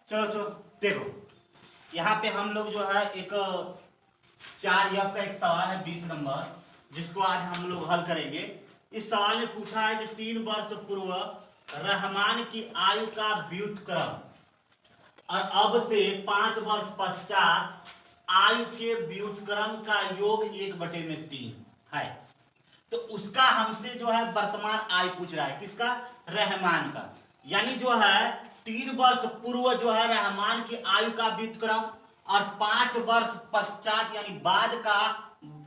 चलो चलो देखो, यहाँ पे हम लोग जो है एक 4F का एक सवाल है 20 नंबर, जिसको आज हम लोग हल करेंगे। इस सवाल में पूछा है कि 3 वर्ष पूर्व रहमान की आयु का व्युत्क्रम और अब से 5 वर्ष पश्चात आयु के व्युत्क्रम का योग 1/3 है। तो उसका हमसे जो है वर्तमान आयु पूछ रहा है, किसका? रहमान का। यानी जो है 3 वर्ष पूर्व जो है रहमान की आयु का व्युत्क्रम और 5 वर्ष पश्चात यानी बाद का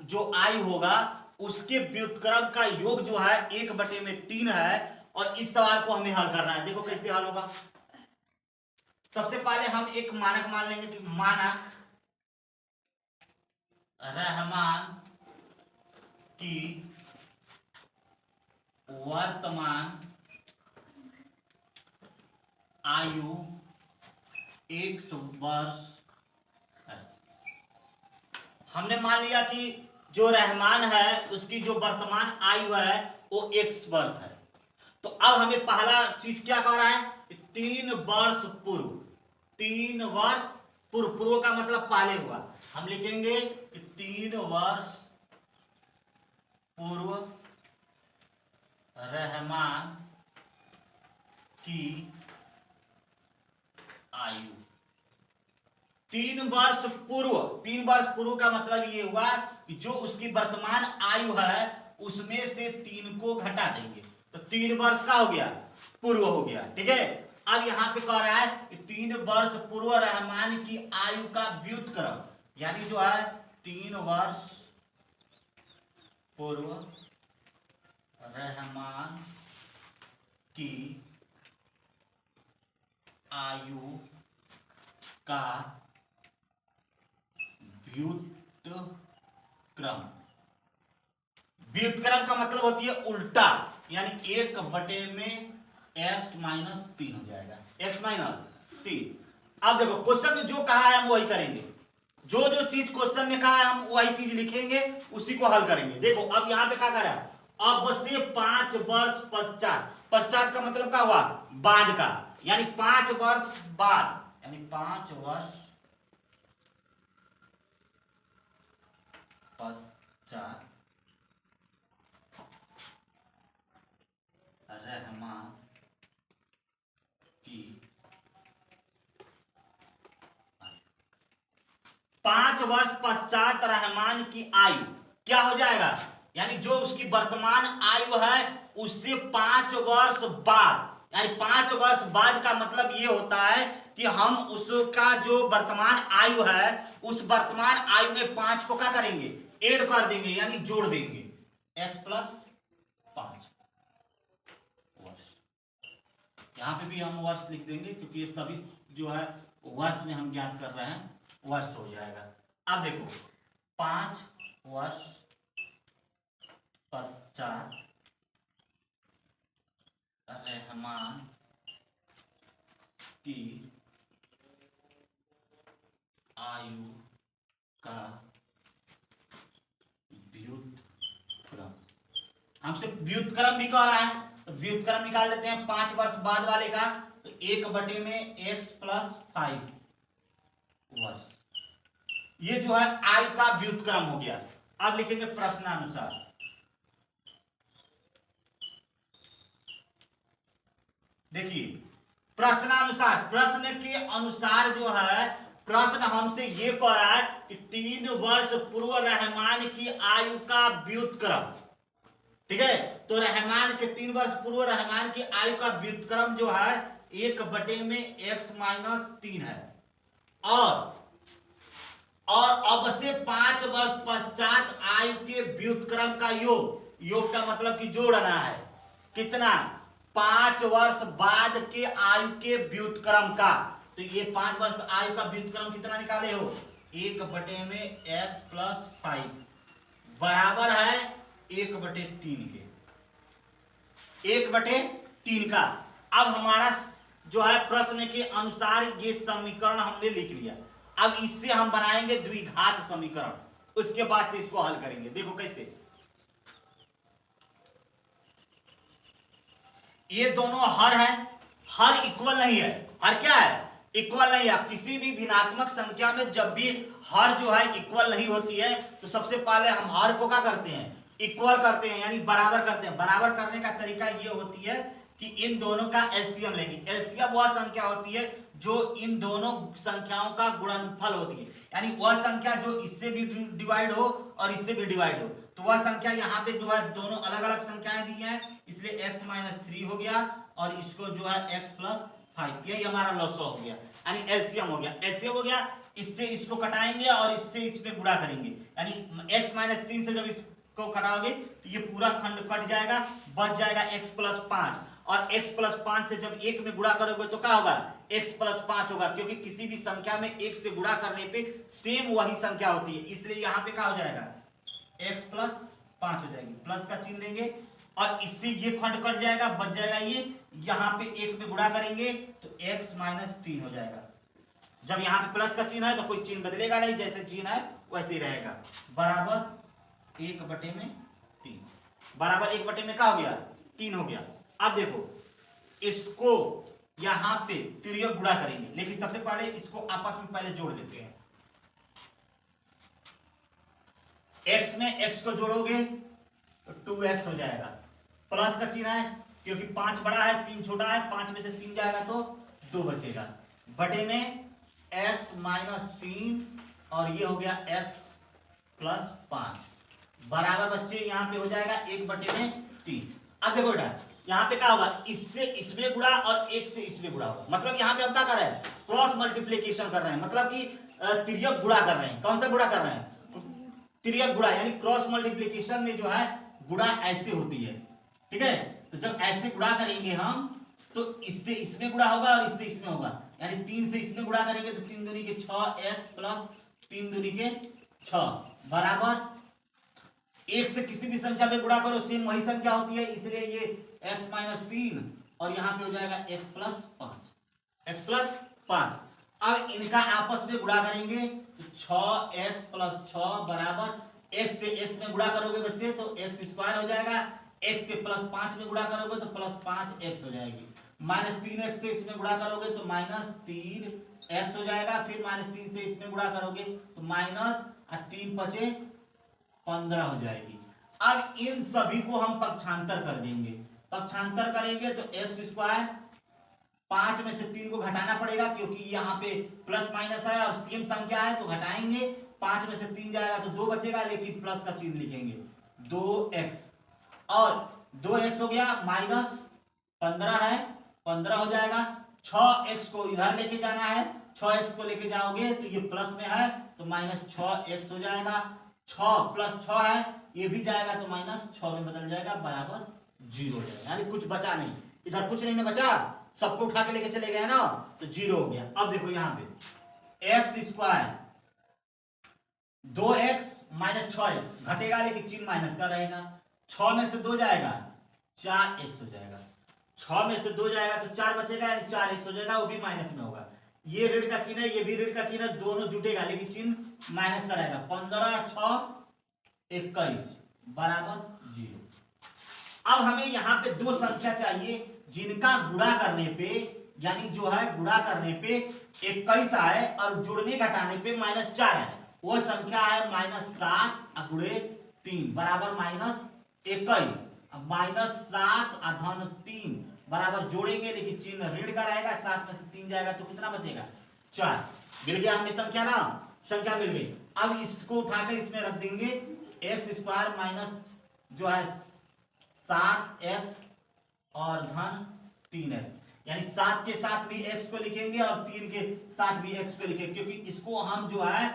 जो आयु होगा उसके व्युत्क्रम का योग जो है 1/3 है। और इस सवाल को हमें हल करना है। देखो कैसे हल होगा। सबसे पहले हम एक मानक मान लेंगे कि मानक रहमान की वर्तमान आयु 1 वर्ष है। हमने मान लिया कि जो रहमान है उसकी जो वर्तमान आयु है वो 1 वर्ष है। तो अब हमें पहला चीज क्या कह रहा है? 3 वर्ष पूर्व। 3 वर्ष पूर्व, पूर्व का मतलब पहले हुआ। हम लिखेंगे कि 3 वर्ष पूर्व रहमान की आयु। 3 वर्ष पूर्व, 3 वर्ष पूर्व का मतलब ये हुआ कि जो उसकी वर्तमान आयु है उसमें से 3 को घटा देंगे तो 3 वर्ष का हो गया, पूर्व हो गया। ठीक है। अब यहां पे कह रहा है कि 3 वर्ष पूर्व रहमान की आयु का व्युत्क्रम, यानी जो है 3 वर्ष पूर्व रहमान की आयु का व्युत्क्रम। व्युत्क्रम का मतलब होती है उल्टा, यानी 1/(x-3) हो जाएगा। x-3। अब देखो क्वेश्चन में जो कहा है हम वही करेंगे। जो जो चीज क्वेश्चन में कहा है हम वही चीज लिखेंगे, उसी को हल करेंगे। देखो अब यहां पे क्या कह रहा है? अब से 5 वर्ष पश्चात। पश्चात का मतलब क्या हुआ? बाद का। यानी 5 वर्ष बाद, यानी 5 वर्ष पश्चात रहमान की 5 वर्ष पश्चात रहमान की आयु क्या हो जाएगा? यानी जो उसकी वर्तमान आयु है उससे 5 वर्ष बाद, यानी 5 वर्ष बाद का मतलब ये होता है कि हम उसका जो वर्तमान आयु है उस वर्तमान आयु में 5 को क्या करेंगे? ऐड कर देंगे, यानी जोड़ देंगे। x+5 वर्ष। यहां पे भी हम वर्ष लिख देंगे क्योंकि ये सभी जो है वर्ष में हम ज्ञात कर रहे हैं, वर्ष हो जाएगा। अब देखो 5 वर्ष पश्चात रहमान की आयु का व्युत्क्रम। हमसे व्युत्क्रम भी कह रहा है तो व्युत्क्रम निकाल देते हैं 5 वर्ष बाद वाले का। तो 1/(x+5) वर्ष, ये जो है आयु का व्युत्क्रम हो गया। अब लिखेंगे प्रश्नानुसार। देखिए प्रश्नानुसार, प्रश्न के अनुसार जो है प्रश्न हमसे ये कह रहा है कि 3 वर्ष पूर्व रहमान की आयु का व्युत्क्रम। ठीक है। तो रहमान के 3 वर्ष पूर्व रहमान की आयु का व्युत्क्रम जो है 1/(x-3) है। और अब से 5 वर्ष पश्चात आयु के व्युत्क्रम का योग, योग का मतलब कि जोड़ना है। कितना? 5 वर्ष बाद के आयु के व्युत्क्रम का। तो ये 5 वर्ष आयु का व्युत्क्रम कितना निकाले हो? 1/(x+5) बराबर है 1/3 के, 1/3 का। अब हमारा जो है प्रश्न के अनुसार ये समीकरण हमने लिख लिया। अब इससे हम बनाएंगे द्विघात समीकरण, उसके बाद से इसको हल करेंगे। देखो कैसे। ये दोनों हर है, हर इक्वल नहीं है। हर क्या है? इक्वल नहीं है। किसी भी भिन्नात्मक संख्या में जब भी हर जो है इक्वल नहीं होती है तो सबसे पहले हम हर को क्या करते हैं, इक्वल करते हैं, यानी बराबर करते हैं। बराबर करने का तरीका ये होती है कि इन दोनों का एलसीएम लेंगे। एलसीएम वह संख्या होती है जो इन दोनों संख्याओं का गुणनफल होती है, यानी वह संख्या जो इससे भी डिवाइड हो और इससे भी डिवाइड हो। तो वह संख्या यहाँ पे जो है दोनों अलग अलग संख्याएं दी हैं, इसलिए x माइनस 3 हो गया और इसको जो है x प्लस 5, यही हमारा लॉस हो गया, यानी एलसीएम हो गया। एलसीएम हो गया, इससे इसको कटाएंगे और इससे इसमें गुणा करेंगे, यानी x माइनस 3 से जब इसको कटाओगे तो ये पूरा खंड कट जाएगा, बच जाएगा x प्लस 5, और x प्लस 5 से जब एक में गुणा करोगे तो क्या होगा, x प्लस 5 होगा, क्योंकि किसी भी संख्या में एक से गुणा करने पे सेम वही संख्या होती है, इसलिए यहाँ पे क्या हो जाएगा, x प्लस 5 हो जाएगी, प्लस का चिन्ह देंगे और इससे ये खंड कट जाएगा, बच जाएगा ये, यहाँ पे एक में गुणा करेंगे तो x माइनस 3 हो जाएगा। जब यहाँ पे प्लस का चिन्ह है तो कोई चिन्ह बदलेगा नहीं, जैसे चिन्ह है वैसे ही रहेगा, बराबर 1/3, बराबर 1/में क्या हो गया, 3 हो गया। अब देखो इसको यहां पे तिर्यक गुणा करेंगे, लेकिन सबसे पहले इसको आपस में पहले जोड़ लेते हैं। x में x को जोड़ोगे तो 2x हो जाएगा, प्लस का चिन्ह है क्योंकि 5 बड़ा है 3 छोटा है, 5 में से 3 जाएगा तो 2 बचेगा, बटे में x माइनस 3 और ये हो गया x प्लस 5, बराबर बच्चे यहाँ पे हो जाएगा 1/3। अब देखो बेटा यहाँ पे क्या होगा, इससे इसमें गुणा और एक से इसमें गुणा होगा, मतलब यहाँ पे अब क्या कर रहे हैं, क्रॉस मल्टीप्लिकेशन कर रहे हैं, मतलब कि तिर्यक गुणा कर रहे हैं। कौन सा गुणा कर रहे हैं, तिर्यक गुणा, यानी क्रॉस मल्टीप्लिकेशन में जो है गुणा ऐसे होती है, ठीक है। तो जब ऐसे गुणा करेंगे हम तो इससे इसमें गुणा होगा और इससे इसमें होगा, यानी 3 से इसमें गुणा करेंगे तो 3 दूनी के 6x प्लस 3 दूनी के 6 बराबर, एक से किसी भी संख्या में गुणा करो सेम वही संख्या होती है, इसलिए ये x माइनस 3 और यहाँ पे हो जाएगा x प्लस 5, x प्लस 5। अब इनका आपस में गुणा करेंगे तो 6x प्लस 6 बराबर, x से x में गुणा करोगे बच्चे तो x स्क्वायर हो जाएगा, x के प्लस 5 में गुणा करोगे तो प्लस 5x हो जाएगी, माइनस 3x से इसमें गुणा करोगे तो माइनस 3x हो जाएगा, फिर माइनस 3 से इसमें गुणा करोगे तो माइनस 3 बचे 15 हो जाएगी। अब इन सभी को हम पक्षांतर कर देंगे, पक्षांतर करेंगे तो x स्क्वायर, 5 में से 3 को घटाना पड़ेगा क्योंकि यहाँ पे प्लस माइनस है और सेम संख्या है तो घटाएंगे, 5 में से 3 जाएगा तो 2 बचेगा, लेकिन प्लस का चिन्ह लिखेंगे 2x, और 2x हो गया, माइनस 15 है 15 हो जाएगा, 6x को इधर लेके जाना है, 6x को लेके जाओगे तो ये प्लस में है तो माइनस 6x हो जाएगा, 6 प्लस 6 है ये भी जाएगा तो माइनस 6 में बदल जाएगा, बराबर 0 हो जाएगा, यानी कुछ बचा नहीं, इधर कुछ नहीं ना बचा, सबको उठा के लेके चले गए ना तो 0 हो गया। अब देखो यहाँ पे x square 2x minus 6x घटेगा लेकिन चिन्ह माइनस का रहेगा, 6 में से 2 जाएगा 4x हो जाएगा, 6 में से 2 जाएगा तो 4 बचेगा, यानी 4x हो जाएगा, वो भी माइनस में होगा, ये ऋण का चिन्ह है ये भी ऋण का चिन्ह है, दोनों जुटेगा लेकिन चिन्ह माइनस का रहेगा, 15 6 21 बराबर 0। अब हमें यहाँ पे दो संख्या चाहिए जिनका गुणा करने पे, यानी जो है गुणा करने पे 21 आए और जुड़ने घटाने पे -4 है, वो संख्या है -7 गुणे 3 बराबर -21, -7 धन 3 बराबर, जोड़ेंगे लेकिन चिन्ह ऋण का रहेगा, 7 में से 3 जाएगा तो कितना बचेगा 4, मिल गया हमें संख्या ना, संख्या मिल गई। अब इसको उठाकर इसमें रख देंगे, x स्क्वायर माइनस जो है 7x और धन 3x, यानी 7 के साथ भी x को लिखेंगे और 3 के साथ भी x को लिखेंगे, क्योंकि इसको हम जो है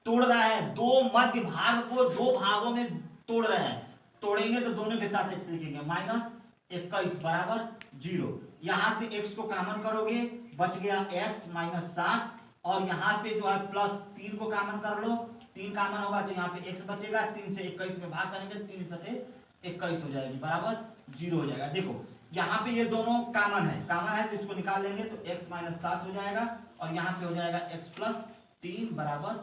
तोड़ रहे हैं, दो मध्य भाग को दो भागों में तोड़ रहे हैं, तोड़ेंगे तो दोनों के साथ x लिखेंगे, -21 बराबर 0। यहां से x को कॉमन करोगे बच गया x -7, और यहाँ पे जो है प्लस 3 को कॉमन कर लो, 3 कॉमन होगा तो यहाँ पे x बचेगा, 3 से 21 में भाग करेंगे 3 से 21 हो जाएगी बराबर 0 हो जाएगा। देखो यहाँ पे ये दोनों कॉमन है तो इसको निकाल लेंगे तो x -7 हो जाएगा और यहाँ पे हो जाएगा x प्लस 3 बराबर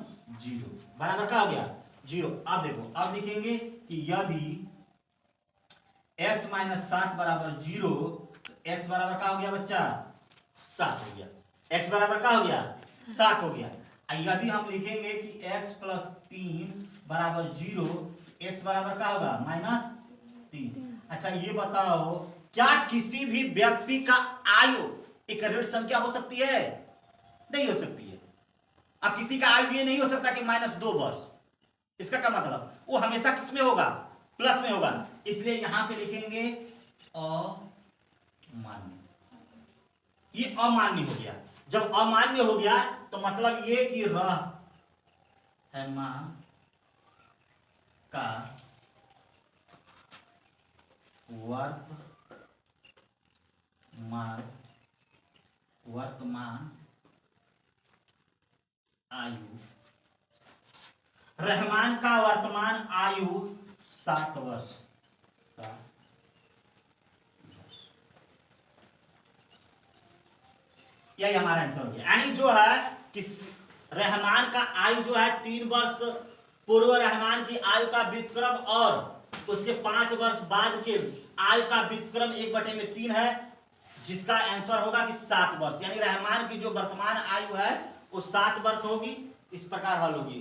0, बराबर क्या हो गया 0। अब देखो अब लिखेंगे कि यदि x -7 बराबर 0 तो x बराबर क्या हो गया बच्चा 7 हो गया, x बराबर क्या हो गया 7 हो गया। यदि हम लिखेंगे कि x प्लस 3 बराबर 0, x बराबर क्या होगा -3। अच्छा ये बताओ क्या किसी भी व्यक्ति का आयु एक ऋण संख्या हो सकती है? नहीं हो सकती है। अब किसी का आयु ये नहीं हो सकता कि -2 वर्ष। इसका क्या मतलब, वो हमेशा किस में होगा, प्लस में होगा। इसलिए यहां पे लिखेंगे अमान्य। ये अमान्य हो गया। जब अमान्य हो गया तो मतलब ये कि रहमान का वर्तमान आयु, रहमान का वर्तमान आयु 7 वर्ष। यही हमारा आंसर हो गया। यानी जो है कि रहमान का आयु जो है 3 वर्ष पूर्व रहमान की आयु का व्युत्क्रम और उसके 5 वर्ष बाद के आयु का व्युत्क्रम 1/3 है, जिसका आंसर होगा कि 7 वर्ष। यानी रहमान की जो वर्तमान आयु है वो 7 वर्ष होगी। इस प्रकार हल होगी।